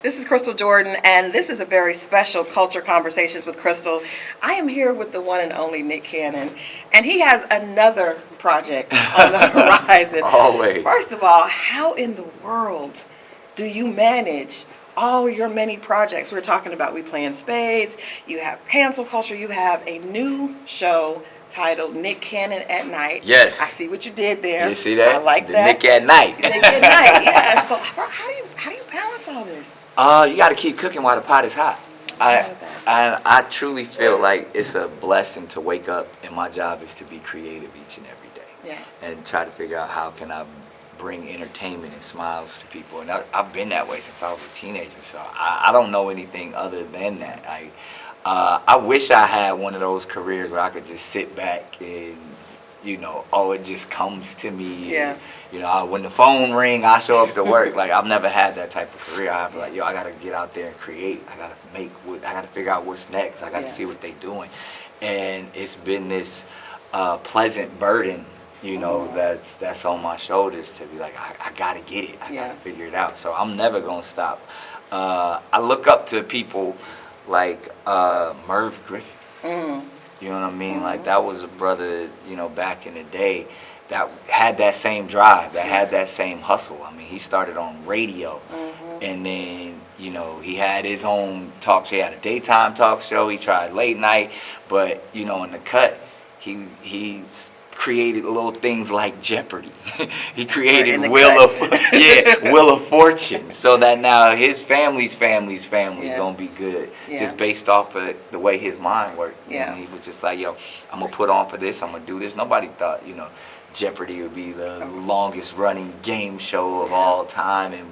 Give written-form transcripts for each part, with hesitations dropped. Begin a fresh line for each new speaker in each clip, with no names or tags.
This is Christal Jordan, and this is a very special Culture Conversations with Christal. I am here with the one and only Nick Cannon, and he has another project on the horizon.
Always.
First of all, how in the world do you manage all your many projects? We're talking about We Playin Spades, you have cancel culture, you have a new show titled Nick Cannon at Night.
Yes.
I see what you did there.
You see that?
I like
the
that.
Nick at Night.
Nick at Night, yeah. So how do you balance all this?
You got to keep cooking while the pot is hot. I truly feel like it's a blessing to wake up, and my job is to be creative each and every day.
Yeah.
And try to figure out how can I bring entertainment and smiles to people. And I've been that way since I was a teenager, so I don't know anything other than that. I wish I had one of those careers where I could just sit back and, it just comes to me.
Yeah.
And, when the phone ring, I show up to work. Like, I've never had that type of career. I have to I got to get out there and create. I got to figure out what's next. I got to see what they're doing. And it's been this pleasant burden, that's on my shoulders to be like, I got to get it. I got to figure it out. So I'm never going to stop. I look up to people like Merv Griffin.
Mm-hmm.
You know what I mean? Like, that was a brother, back in the day that had that same drive, that had that same hustle. I mean, he started on radio, and then, he had his own talk show. He had a daytime talk show. He tried late night, but, in the cut, he created little things like Jeopardy. He created Wheel of Fortune, so that now his family's gonna be good, just based off of the way his mind worked. And he was just like, I'm gonna put on for this, I'm gonna do this. Nobody thought, Jeopardy would be the longest running game show of all time and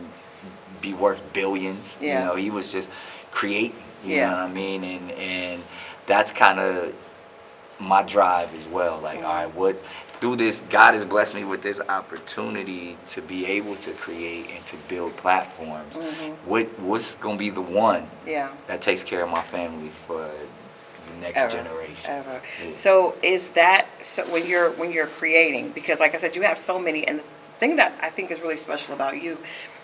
be worth billions. He was just creating, you know what I mean? And that's kind of my drive as well. Like, all right, through this, God has blessed me with this opportunity to be able to create and to build platforms. What's gonna be the one that takes care of my family for the next generation?
Ever. Yeah. So when you're creating, because like I said, you have so many, and the thing that I think is really special about you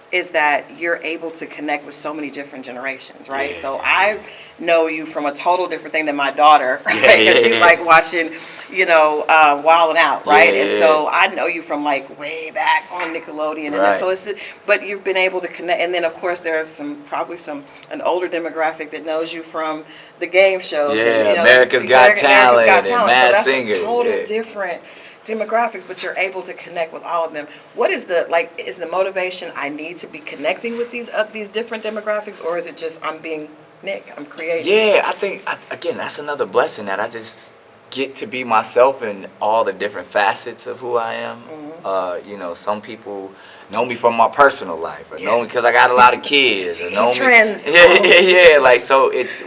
is that you're able to connect with so many different generations, right?
Yeah.
So I know you from a total different thing than my daughter, right? Because she's like watching, Wild 'N Out, right? And so I know you from like way back on Nickelodeon, and then, so but you've been able to connect. And then of course there's probably an older demographic that knows you from the game shows.
Yeah,
and,
America's Got Talent, and Masked Singer.
So that's a total different demographics, but you're able to connect with all of them. What is the motivation? I need to be connecting with these different demographics, or is it just I'm being Nick, I'm creating?
Yeah, I think again that's another blessing that I just get to be myself in all the different facets of who I am. Some people know me from my personal life, or know me because I got a lot of kids, or know
trends.
Yeah. Like, so it's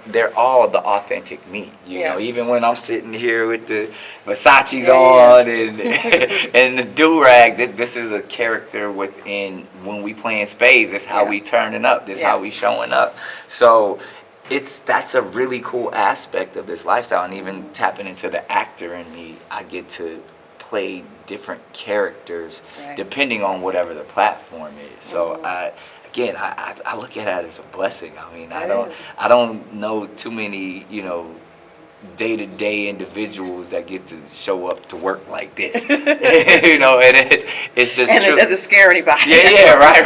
they're all the authentic me. You know, even when I'm sitting here with the Versace's on and the do-rag, this is a character within When We Playin Spades. That's how we turning up. This how we showing up. So that's a really cool aspect of this lifestyle, and even tapping into the actor in me, I get to play different characters depending on whatever the platform is. So I look at that as a blessing. I mean, I don't know too many, day-to-day individuals that get to show up to work like this. And it's just
and
true.
It doesn't scare anybody.
Yeah, right.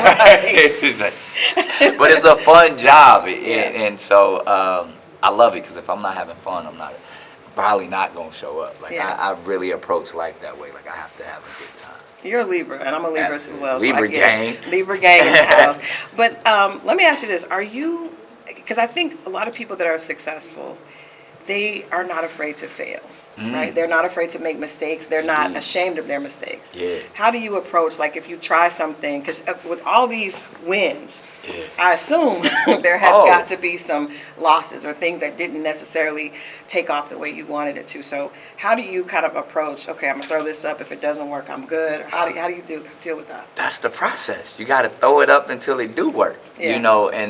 But it's a fun job, and so I love it, because if I'm not having fun, I'm probably not gonna show up. Like, I really approach life that way. Like, I have to have a good time.
You're a Libra, and I'm a Libra as well.
Libra gang.
Libra gang in the house. But let me ask you this: because I think a lot of people that are successful, they are not afraid to fail, right? They're not afraid to make mistakes. They're not ashamed of their mistakes.
Yeah.
How do you approach, like, if you try something, because with all these wins, I assume there has got to be some losses or things that didn't necessarily take off the way you wanted it to. So how do you kind of approach, okay, I'm going to throw this up. If it doesn't work, I'm good. Or how do you deal with that?
That's the process. You got to throw it up until it do work, and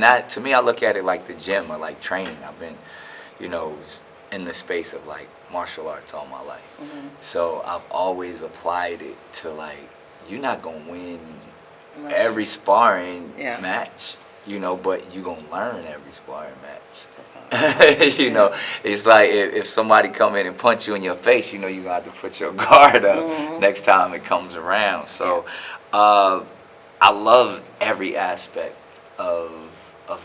that, to me, I look at it like the gym or like training. I've been, in the space of like martial arts all my life. So I've always applied it to, like, you're not going to win every sparring match. you know, but you gonna learn every sparring match.
That's what's
You know, it's like if somebody come in and punch you in your face, you know, you got to put your guard up next time it comes around. So I love every aspect of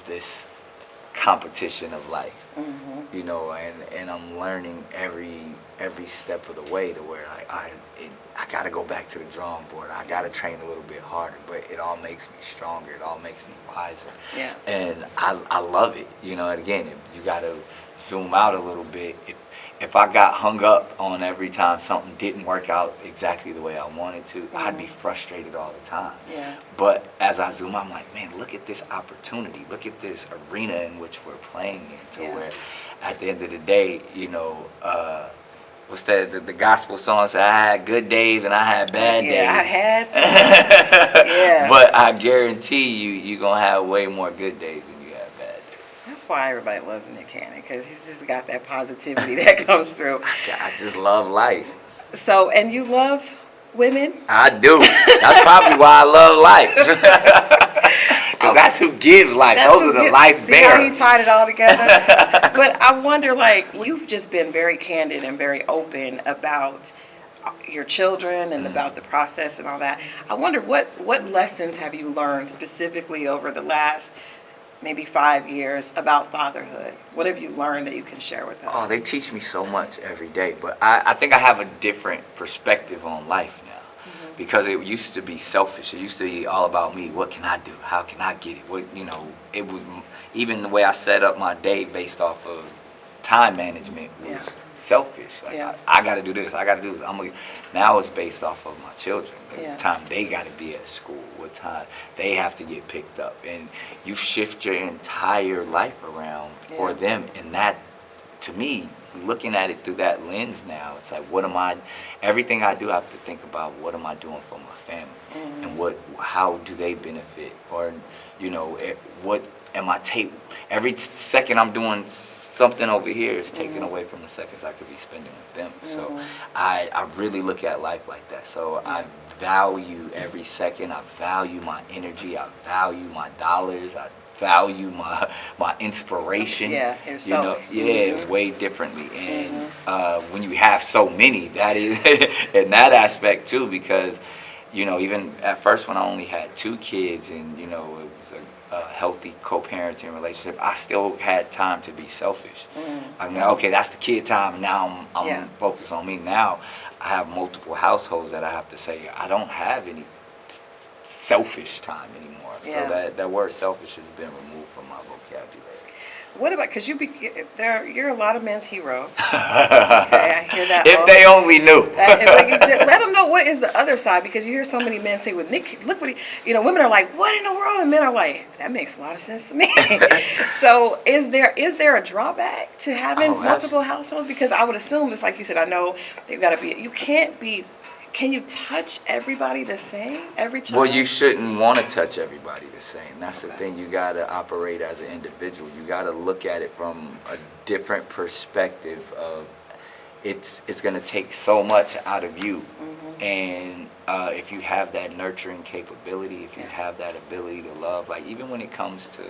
this competition of life, you know, and I'm learning every step of the way to where like I got to go back to the drawing board. I got to train a little bit harder, but it all makes me stronger. It all makes me wiser.
Yeah.
And I love it, you know. And again, you got to zoom out a little bit. If I got hung up on every time something didn't work out exactly the way I wanted to, I'd be frustrated all the time.
Yeah.
But as I zoom out, I'm like, man, look at this opportunity. Look at this arena in which we're playing in, to where at the end of the day, you know, what's that? The gospel song said, I had good days and I had bad days.
Yeah, I had some. Yeah.
But I guarantee you're going to have way more good days than you have bad days.
That's why everybody loves Nick Cannon, because he's just got that positivity that comes through.
I just love life.
So, and you love women?
I do. That's probably why I love life. Because that's who gives life. Those are the life
See how he
bearers.
tied it all together? But I wonder, like, you've just been very candid and very open about your children and about the process and all that. I wonder what lessons have you learned specifically over the last maybe 5 years about fatherhood? What have you learned that you can share with us?
Oh, they teach me so much every day. But I think I have a different perspective on life now. Because it used to be selfish. It used to be all about me. What can I do? How can I get it? What, you know, it was even the way I set up my day based off of time management was selfish. Like I got to do this. I got to do this. Now it's based off of my children. The time they got to be at school. What time they have to get picked up, and you shift your entire life around for them. And that, to me, looking at it through that lens now, it's like, everything I do, I have to think about what am I doing for my family, and how do they benefit, or, you know, what am I every second I'm doing something over here is taken away from the seconds I could be spending with them. So I really look at life like that. So I value every second. I value my energy. I value my dollars. I value my inspiration. Yeah,
yourself.
You know, way differently. And when you have so many, that is in that aspect too, because, you know, even at first when I only had 2 kids and, you know, it was a healthy co-parenting relationship, I still had time to be selfish. I'm like, okay, that's the kid time, and now I'm focused on me. Now I have multiple households that I have to say I don't have any selfish time anymore. So that word selfish has been removed from my vocabulary.
What about, because you're a lot of men's hero. Okay, I hear that.
If they only knew.
Let them know what is the other side, because you hear so many men say, "Well, Nick, look what he," you know, women are like, "What in the world?" And men are like, "That makes a lot of sense to me." So is there a drawback to having multiple households? Because I would assume, just like you said, I know they've got to be. You can't be. Can you touch everybody the same? Every child?
Well, you shouldn't want to touch everybody the same. That's the thing. You got to operate as an individual. You got to look at it from a different perspective of it's going to take so much out of you. And if you have that nurturing capability, if you have that ability to love, like even when it comes to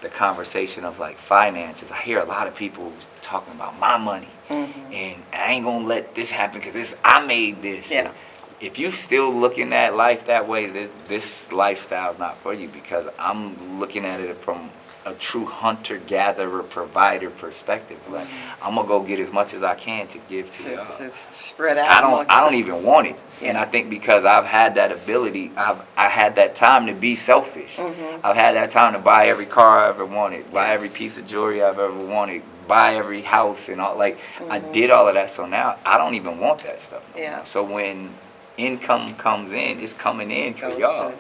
the conversation of like finances, I hear a lot of people talking about my money and I ain't gonna let this happen because I made this. Yeah. If you still looking at life that way, this lifestyle is not for you, because I'm looking at it from a true hunter-gatherer, provider perspective. Like I'm gonna go get as much as I can to give to y'all.
To spread out.
I don't even want it. And I think because I've had that ability, I had that time to be selfish. I've had that time to buy every car I ever wanted, buy every piece of jewelry I've ever wanted, buy every house and all. Like I did all of that, so now I don't even want that stuff no more. So when income comes in, it's coming in for y'all.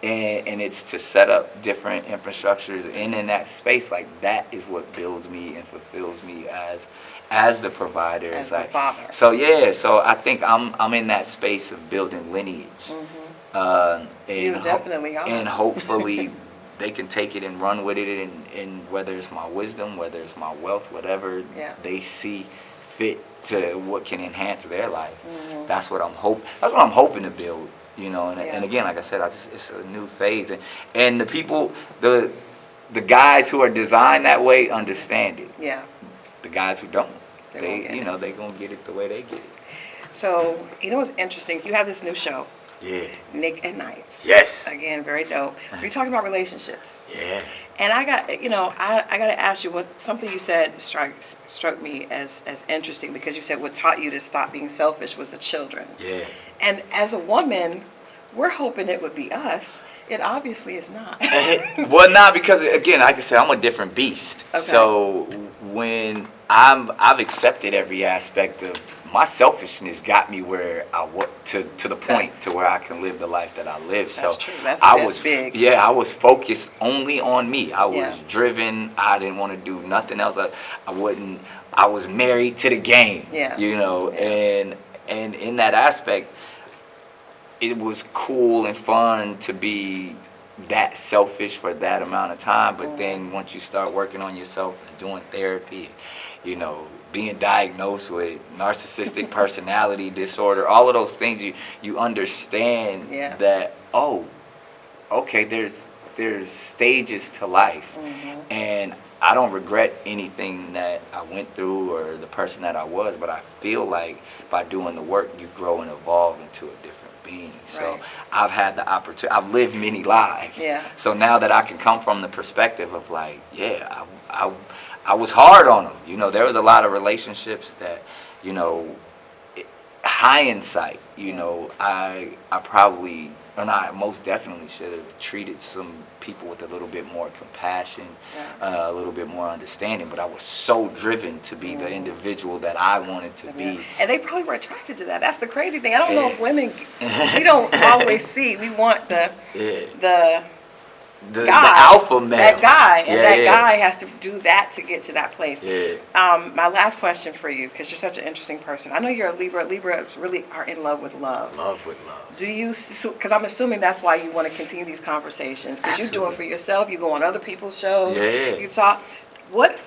And it's to set up different infrastructures in that space. Like that is what builds me and fulfills me as the provider,
as the father.
So I think I'm in that space of building lineage.
You definitely are.
And hopefully they can take it and run with it, and whether it's my wisdom, whether it's my wealth, whatever they see fit to what can enhance their life. That's what I'm hoping to build. You know, and again, like I said, it's a new phase, and the people, the guys who are designed that way understand it.
Yeah.
The guys who don't,
They
gonna get it the way they get it.
So, what's interesting? You have this new show.
Yeah.
Nick at Night.
Yes.
Again, very dope. We're talking about relationships.
Yeah.
And I got, I got to ask you what something you said struck me as interesting, because you said what taught you to stop being selfish was the children.
Yeah.
And as a woman, we're hoping it would be us. It obviously is not.
Well, not because, again, like I said, I'm a different beast.
Okay.
So when I've accepted every aspect of my selfishness, got me where I was to the point to where I can live the life that I live.
That's
so
true. That's big.
Yeah, I was focused only on me. I was
Yeah.
driven. I didn't want to do nothing else. I was married to the game.
Yeah.
Yeah. And in that aspect, it was cool and fun to be that selfish for that amount of time. But then once you start working on yourself and doing therapy, being diagnosed with narcissistic personality disorder, all of those things, you understand that, okay, there's stages to life. And I don't regret anything that I went through or the person that I was, but I feel like by doing the work, you grow and evolve into a different being. So I've had the opportunity, I've lived many lives.
Yeah.
So now that I can come from the perspective of like, I was hard on them. There was a lot of relationships that, hindsight, I probably, and I most definitely should have treated some people with a little bit more compassion, a little bit more understanding. But I was so driven to be the individual that I wanted to be.
And they probably were attracted to that. That's the crazy thing. I don't know if women, we don't always see. We want the
alpha male.
That guy, and guy has to do that to get to that place.
Yeah.
My last question for you, because you're such an interesting person. I know you're a Libra. Libras really are in love with love.
Love with love.
Do you, because I'm assuming that's why you want to continue these conversations, because you do it for yourself, you go on other people's shows, you talk. What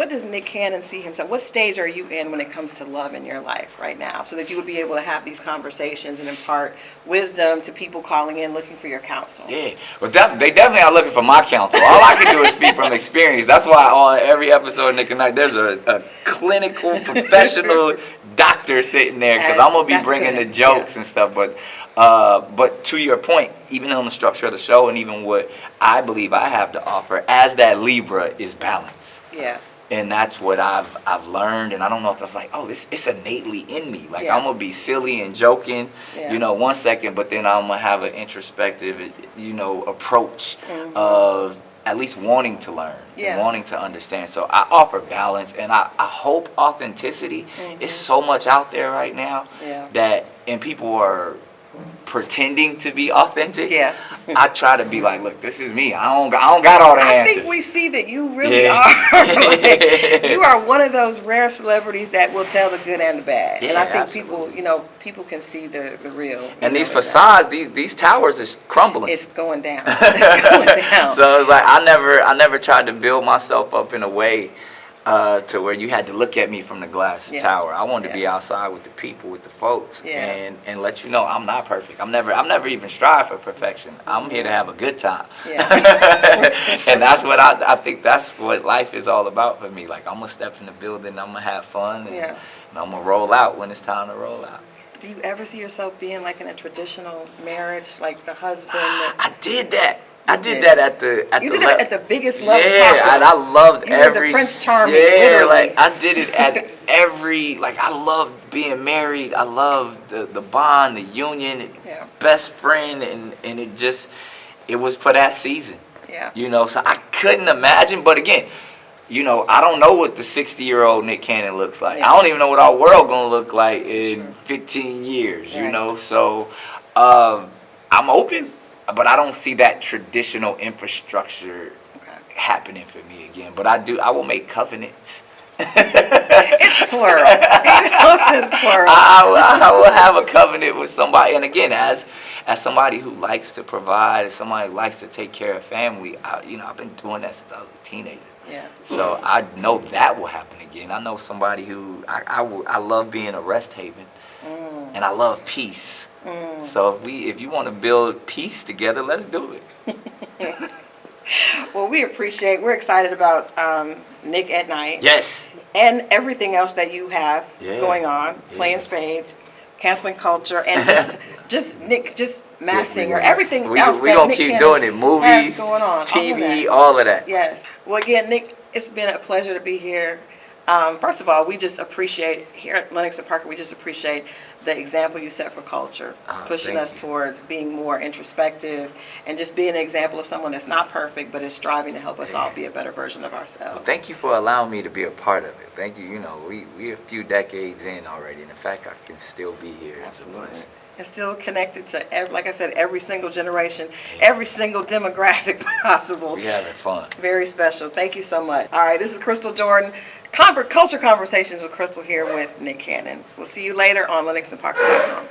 does Nick Cannon see himself? What stage are you in when it comes to love in your life right now, so that you would be able to have these conversations and impart wisdom to people calling in looking for your counsel?
Yeah, well, they definitely are looking for my counsel. All I can do is speak from experience. That's why on every episode of Nick and Night, there's a clinical, professional doctor sitting there, because I'm gonna be bringing the jokes and stuff. But to your point, even on the structure of the show, and even what I believe I have to offer as that Libra is balance.
Yeah.
And that's what I've learned, and I don't know if that's like, it's innately in me. Like, I'm gonna be silly and joking, 1 second, but then I'm gonna have an introspective, approach of at least wanting to learn and wanting to understand. So I offer balance, and I hope authenticity is so much out there right now and people are pretending to be authentic. Yeah. I try to be like, look, this is me. I don't got all the answers.
I think we see that you really are. You are one of those rare celebrities that will tell the good and the bad.
Yeah,
and I think
absolutely.
people can see the real.
And these facades, these towers is crumbling.
It's going down. It's going down.
So it's like I never tried to build myself up in a way to where you had to look at me from the glass tower. I wanted to be outside with the people, with the folks, and let you know I'm not perfect. I've never even strived for perfection. I'm here to have a good time. And that's what I think that's what life is all about for me. Like, I'm gonna step in the building, I'm gonna have fun, and I'm gonna roll out when it's time to roll out.
Do you ever see yourself being like in a traditional marriage, like the husband?
I did that. I did that at the
at the biggest level possible.
Yeah, and I loved every.
The Prince Charming.
Yeah,
literally.
like I did it at every. Like, I loved being married. I loved the bond, the union, best friend, and it was for that season. Yeah. So I couldn't imagine. But again, I don't know what the 60-year-old Nick Cannon looks like. I don't even know what our world gonna look like in 15 years. So I'm open. But I don't see that traditional infrastructure happening for me again. But I will make covenants.
It's plural. It's plural.
I will have a covenant with somebody. And again, as somebody who likes to provide, as somebody who likes to take care of family, I've been doing that since I was a teenager.
Yeah.
So I know that will happen again. I know somebody who I love being a rest haven, and I love peace. So if you want to build peace together, let's do it.
Well, we're excited about Nick at Night.
Yes.
And everything else that you have going on, playing spades, canceling culture, and just Nick, just Mass Singer, everything else
we
that
gonna
Nick
keep
Cannon
doing it. Movies,
has going on,
TV, all of that.
Yes. Well, again, Nick, it's been a pleasure to be here. First of all, we just appreciate, here at Lenox and Parker, we just appreciate the example you set for culture, pushing us towards being more introspective and just being an example of someone that's not perfect but is striving to help us all be a better version of ourselves.
Well, thank you for allowing me to be a part of it. Thank you. You know, we're a few decades in already, and the fact I can still be here is a blessing.
And still connected to, like I said, every single generation, every single demographic possible.
We having fun.
Very special. Thank you so much. All right, this is Christal Jordan. Culture Conversations with Christal here with Nick Cannon. We'll see you later on LenoxandParker.com.